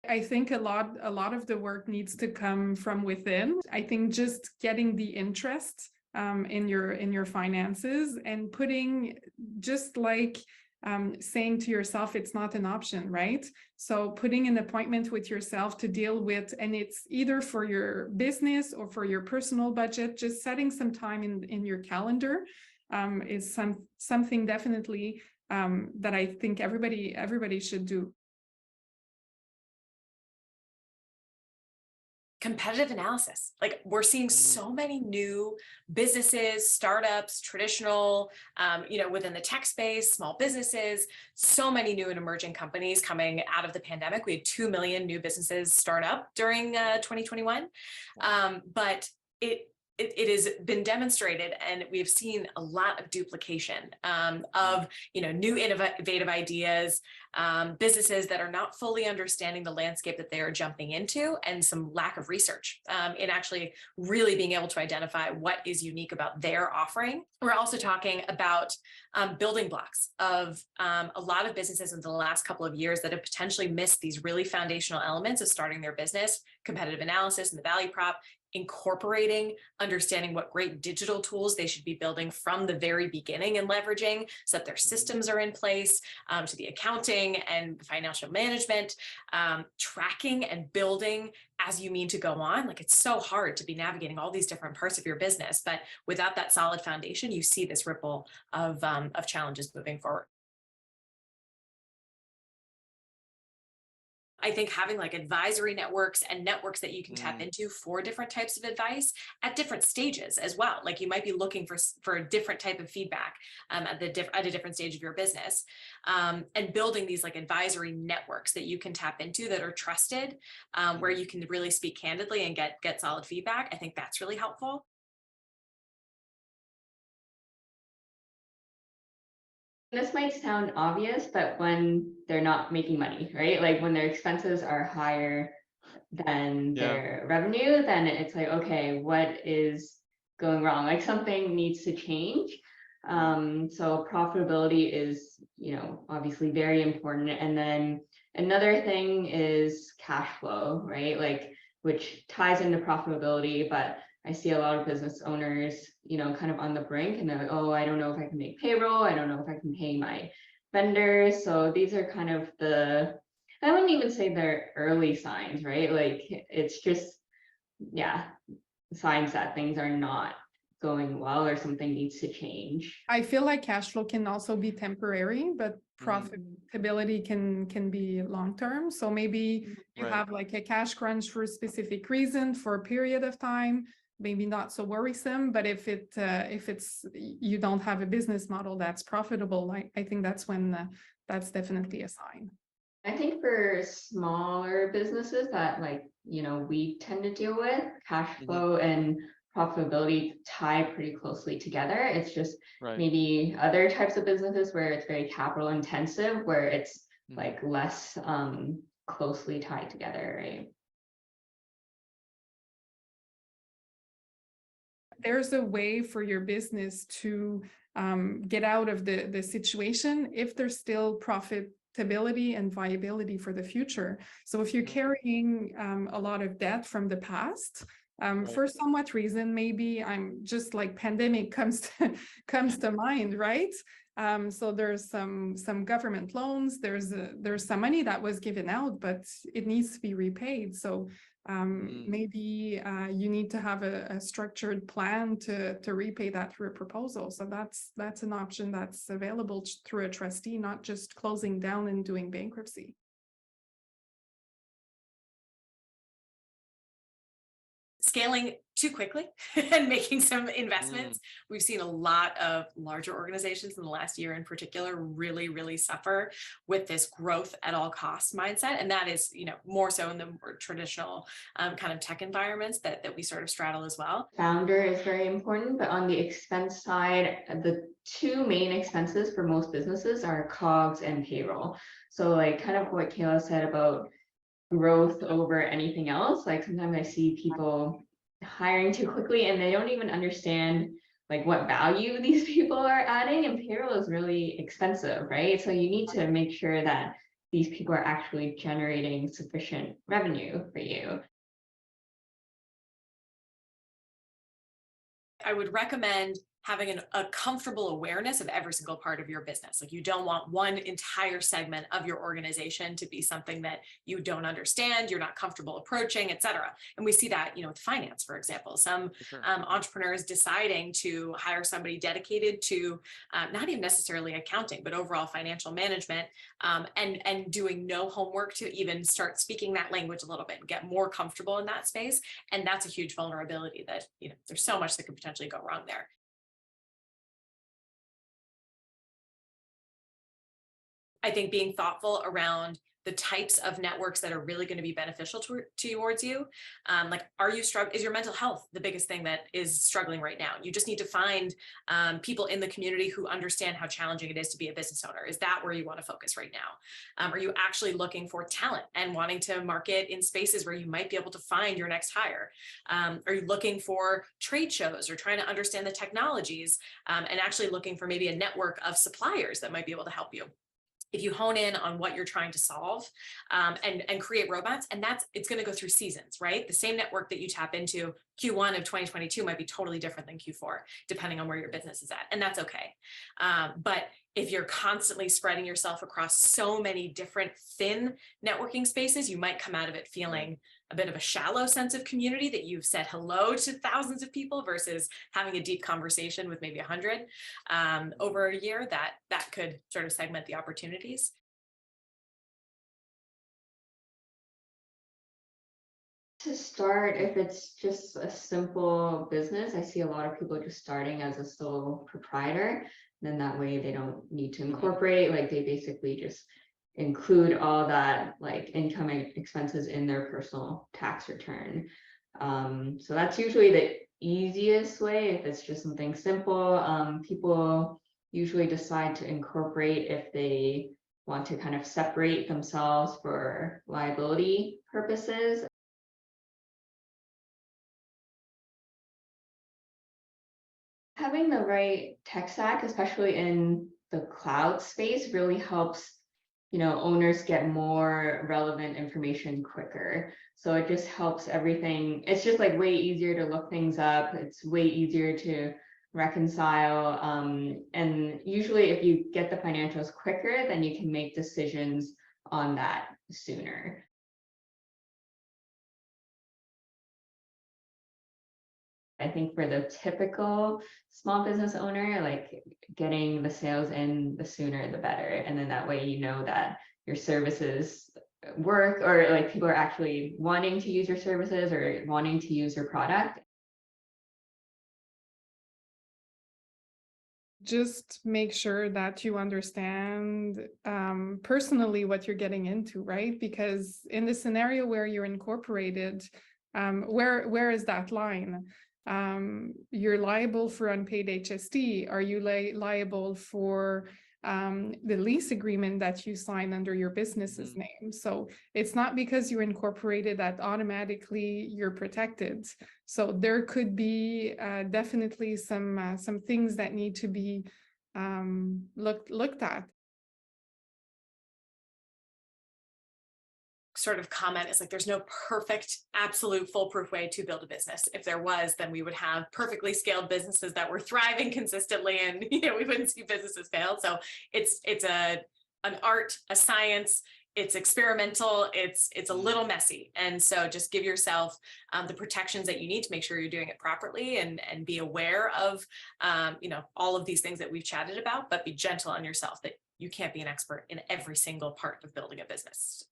I think a lot of the work needs to come from within. I think just getting the interest in your finances and putting, just like saying to yourself, it's not an option, right? So putting an appointment with yourself to deal with, and it's either for your business or for your personal budget, just setting some time in your calendar is something definitely that I think everybody should do. Competitive analysis. Like, we're seeing so many new businesses, startups, traditional, within the tech space, small businesses, so many new and emerging companies coming out of the pandemic. We had 2 million new businesses start up during 2021. But it has been demonstrated, and we've seen a lot of duplication of new innovative ideas, businesses that are not fully understanding the landscape that they are jumping into, and some lack of research in actually really being able to identify what is unique about their offering. We're also talking about building blocks of a lot of businesses in the last couple of years that have potentially missed these really foundational elements of starting their business: competitive analysis and the value prop, incorporating, understanding what great digital tools they should be building from the very beginning and leveraging so that their systems are in place, to the accounting and financial management, tracking and building as you mean to go on. Like, it's so hard to be navigating all these different parts of your business, but without that solid foundation, you see this ripple of challenges moving forward. I think having like advisory networks and networks that you can tap into for different types of advice at different stages as well. Like, you might be looking for a different type of feedback at a different stage of your business, and building these like advisory networks that you can tap into that are trusted, where you can really speak candidly and get solid feedback. I think that's really helpful. This might sound obvious, but when they're not making money, right? Like, when their expenses are higher than their revenue, then it's like, okay, what is going wrong? Like, something needs to change. So profitability is, obviously very important. And then another thing is cash flow, right? Like, which ties into profitability, but I see a lot of business owners, kind of on the brink, and they're like, oh, I don't know if I can make payroll. I don't know if I can pay my vendors. So these are kind of I wouldn't even say they're early signs, right? Like, it's just, signs that things are not going well or something needs to change. I feel like cash flow can also be temporary, but profitability can be long-term. So maybe you have like a cash crunch for a specific reason for a period of time, maybe not so worrisome. But if it's you don't have a business model that's profitable, I think that's when that's definitely a sign. I think for smaller businesses that, like, we tend to deal with, cash flow and profitability tie pretty closely together. It's just maybe other types of businesses where it's very capital intensive, where it's like less closely tied together, right? There's a way for your business to get out of the situation if there's still profitability and viability for the future. So if you're carrying a lot of debt from the past, for somewhat reason, maybe I'm just like pandemic comes to mind, right? So there's some government loans, there's some money that was given out, but it needs to be repaid. So maybe you need to have a structured plan to repay that through a proposal. So that's an option that's available through a trustee, not just closing down and doing bankruptcy. Scaling too quickly and making some investments. We've seen a lot of larger organizations in the last year in particular really, really suffer with this growth at all costs mindset. And that is, more so in the more traditional kind of tech environments that we sort of straddle as well. Founder is very important, but on the expense side, the two main expenses for most businesses are COGS and payroll. So like kind of what Kayla said about growth over anything else, like sometimes I see people hiring too quickly and they don't even understand like what value these people are adding, and payroll is really expensive, right? So you need to make sure that these people are actually generating sufficient revenue for you. I would recommend having a comfortable awareness of every single part of your business. Like, you don't want one entire segment of your organization to be something that you don't understand, you're not comfortable approaching, et cetera. And we see that, with finance, for example, some entrepreneurs deciding to hire somebody dedicated to not even necessarily accounting, but overall financial management, and doing no homework to even start speaking that language a little bit and get more comfortable in that space. And that's a huge vulnerability that, there's so much that could potentially go wrong there. I think being thoughtful around the types of networks that are really going to be beneficial towards you. Like, is your mental health the biggest thing that is struggling right now? You just need to find people in the community who understand how challenging it is to be a business owner. Is that where you want to focus right now? Are you actually looking for talent and wanting to market in spaces where you might be able to find your next hire? Are you looking for trade shows or trying to understand the technologies, and actually looking for maybe a network of suppliers that might be able to help you? If you hone in on what you're trying to solve, and create roadmaps, and it's going to go through seasons, right? The same network that you tap into Q1 of 2022 might be totally different than Q4, depending on where your business is at. And that's okay. But if you're constantly spreading yourself across so many different thin networking spaces, you might come out of it feeling a bit of a shallow sense of community, that you've said hello to thousands of people versus having a deep conversation with maybe 100 over a year. That could sort of segment the opportunities. To start, if it's just a simple business, I see a lot of people just starting as a sole proprietor. Then that way they don't need to incorporate, like they basically just include all that like income and expenses in their personal tax return. So that's usually the easiest way if it's just something simple. People usually decide to incorporate if they want to kind of separate themselves for liability purposes. Having the right tech stack, especially in the cloud space, really helps owners get more relevant information quicker. So it just helps everything. It's just like way easier to look things up. It's way easier to reconcile. And usually if you get the financials quicker, then you can make decisions on that sooner. I think for the typical small business owner, like getting the sales in, the sooner the better. And then that way you know that your services work, or like people are actually wanting to use your services or wanting to use your product. Just make sure that you understand personally what you're getting into, right? Because in the scenario where you're incorporated, where is that line? You're liable for unpaid HST. Are you liable for the lease agreement that you sign under your business's name? So it's not because you're incorporated that automatically you're protected. So there could be definitely some things that need to be looked at. Sort of comment is like, there's no perfect, absolute, foolproof way to build a business. If there was, then we would have perfectly scaled businesses that were thriving consistently, and we wouldn't see businesses fail. So it's an art, a science. It's experimental. It's a little messy, and so just give yourself the protections that you need to make sure you're doing it properly, and be aware of all of these things that we've chatted about, but be gentle on yourself that you can't be an expert in every single part of building a business.